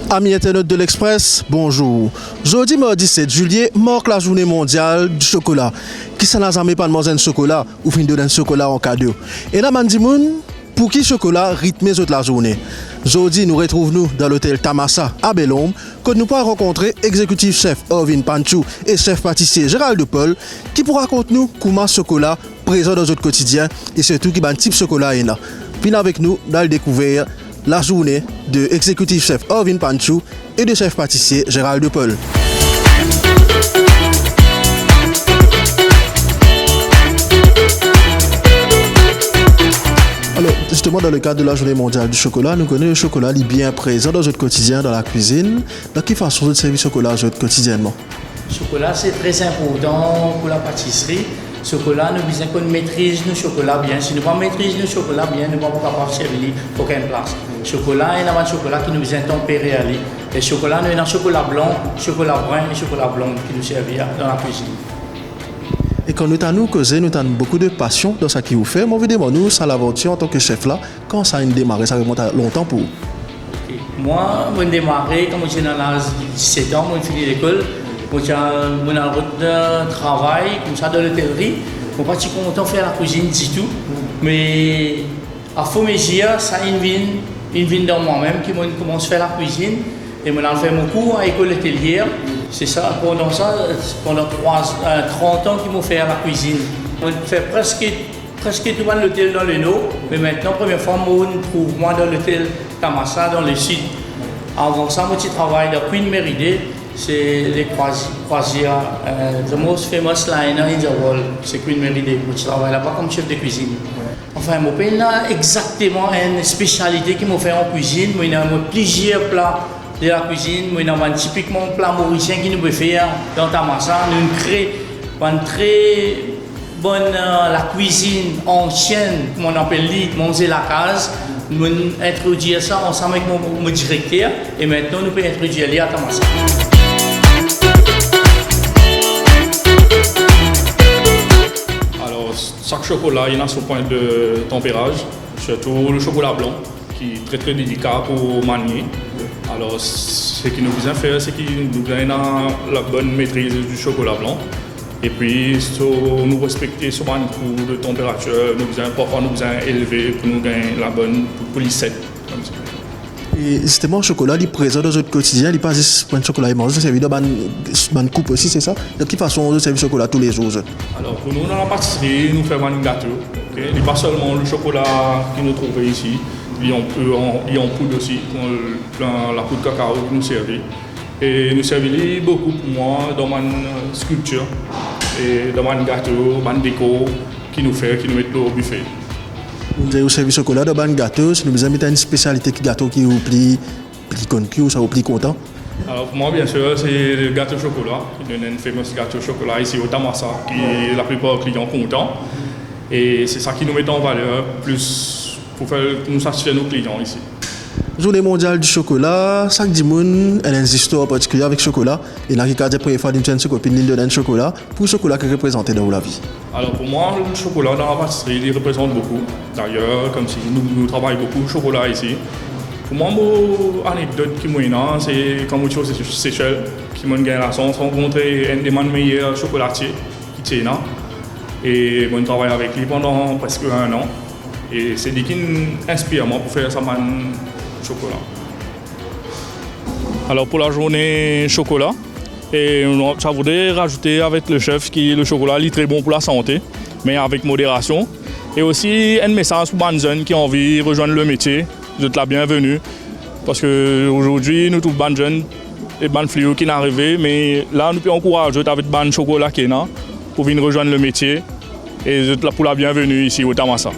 Amis internautes de l'Express, bonjour. Jeudi mardi 7 juillet marque la journée mondiale du chocolat. Qui s'en a jamais pas de manger un chocolat ou fin de donner un chocolat en cadeau. Et là, mandimoun, pour qui chocolat rythme toute la journée. Jeudi, nous retrouvons dans l'hôtel Tamassa à Belhomme, que nous pourrons rencontrer exécutif chef Irvin Panchou et chef pâtissier Gérald de Paul, qui pourra raconter nous comment chocolat présent dans notre quotidien et surtout qui ban type chocolat est là. Puis avec nous, dans le découvrir la journée de exécutif chef Irvin Panchou et de chef pâtissier Gérald de Paul. Alors, justement, dans le cadre de la journée mondiale du chocolat, nous connaissons le chocolat est bien présent dans notre quotidien, dans la cuisine. Dans quelle façon vous servez le chocolat quotidiennement? Le chocolat, c'est très important pour la pâtisserie. Le chocolat, nous besoin qu'on maîtrise le chocolat bien. Si nous ne maîtrisons le chocolat bien, nous ne sommes pas capables de servir aucune place. Le chocolat, il y a un chocolat qui nous besoin tempérer. Et le chocolat, nous avons un chocolat blanc, chocolat brun et chocolat blanc qui nous servent dans la cuisine. Et quand nous avons causé, nous avons beaucoup de passion dans ce qu'il vous fait. Moi, évidemment, nous, ça l'aventure en tant que chef là, quand ça a démarré, ça remonte à longtemps pour vous. Okay. Moi, j'ai démarré quand j'étais dans l'âge de 17 ans, j'ai fini l'école. J'ai un route de travail, comme ça, dans l'hôtellerie. Je ne suis pas content de faire la cuisine du tout. Mais à fond mes yeux, ça vient dans moi-même qui commence à faire la cuisine. Et je fait mon cours à l'école hôtelière. C'est ça, pendant 30 ans qu'ils m'ont fait la cuisine. On fait presque tout l'hôtel dans le nord. Mais maintenant, première fois, on trouve moi dans l'hôtel Tamassa, dans le sud. Avant ça, je travaille dans Queen Meride. C'est les croisières. The most famous liner in the world, c'est Queen Meride. Je travaille là-bas comme chef de cuisine. Enfin, je n'ai pas exactement une spécialité qui m'a fait en cuisine. Mais il y a plusieurs plats de la cuisine. Il y a typiquement un plat mauricien qui nous peut faire dans Tamassa. Nous créons une très bonne la cuisine ancienne, comme on appelle manger la case. Nous introduisons ça ensemble avec mon directeur. Et maintenant, nous pouvons introduire les à Tamassa. Chaque chocolat, il a son point de tempérage, surtout le chocolat blanc, qui est très très délicat pour manier. Alors, ce qui nous besoin faire, c'est qu'il nous donne la bonne maîtrise du chocolat blanc. Et puis, nous respecter sur un coup de température, parfois nous besoin élever pour nous gagner la bonne pour les 7. Et justement, le chocolat est présent dans notre quotidien, il n'est pas juste pour un chocolat immense, c'est évident, une coupe aussi, c'est ça? De quelle façon on sert le chocolat tous les jours? Alors, pour nous, dans la pâtisserie, nous faisons un gâteau. Okay? Il n'y a pas seulement le chocolat que nous trouvons ici, il y a en poudre aussi, la poudre de cacao que nous servons. Et nous servons beaucoup pour moi dans ma sculpture, et dans mon gâteau, ma déco, qui nous met au buffet. Vous avez servi chocolat dans un gâteau, si nous avez une spécialité de gâteau qui vous plaît connu ou ça vous plaît content? Alors pour moi, bien sûr, c'est le gâteau chocolat. Il y a un fameux gâteau chocolat ici au Tamassa, qui la plupart des clients contents. Et c'est ça qui nous met en valeur, plus pour nous satisfaire nos clients ici. Journée mondiale du chocolat, chaque dimanche, elle a une histoire particulière avec le chocolat. Et là, il y a des premières fois d'une chaîne copine de donner chocolat pour le chocolat qui représente dans la vie. Alors pour moi, le chocolat dans la pâtisserie, il représente beaucoup. D'ailleurs, comme si nous travaillons beaucoup le chocolat ici. Pour moi, mon anecdote qui m'a c'est quand je suis aux Seychelles, qui m'a gagné la chance de rencontrer un des meilleurs chocolatiers qui est là. Et je travaille avec lui pendant presque 1 an. Et c'est lui qui m'inspire pour faire ça chocolat. Alors pour la journée chocolat, et ça voudrait rajouter avec le chef que le chocolat est très bon pour la santé, mais avec modération. Et aussi un message pour les jeunes qui ont envie de rejoindre le métier, de la bienvenue. Parce qu'aujourd'hui, nous trouvons des jeunes et des fléaux qui sont arrivés, mais là, nous pouvons encourager avec des chocolat qui est là pour venir rejoindre le métier et pour la bienvenue ici au Tamassa.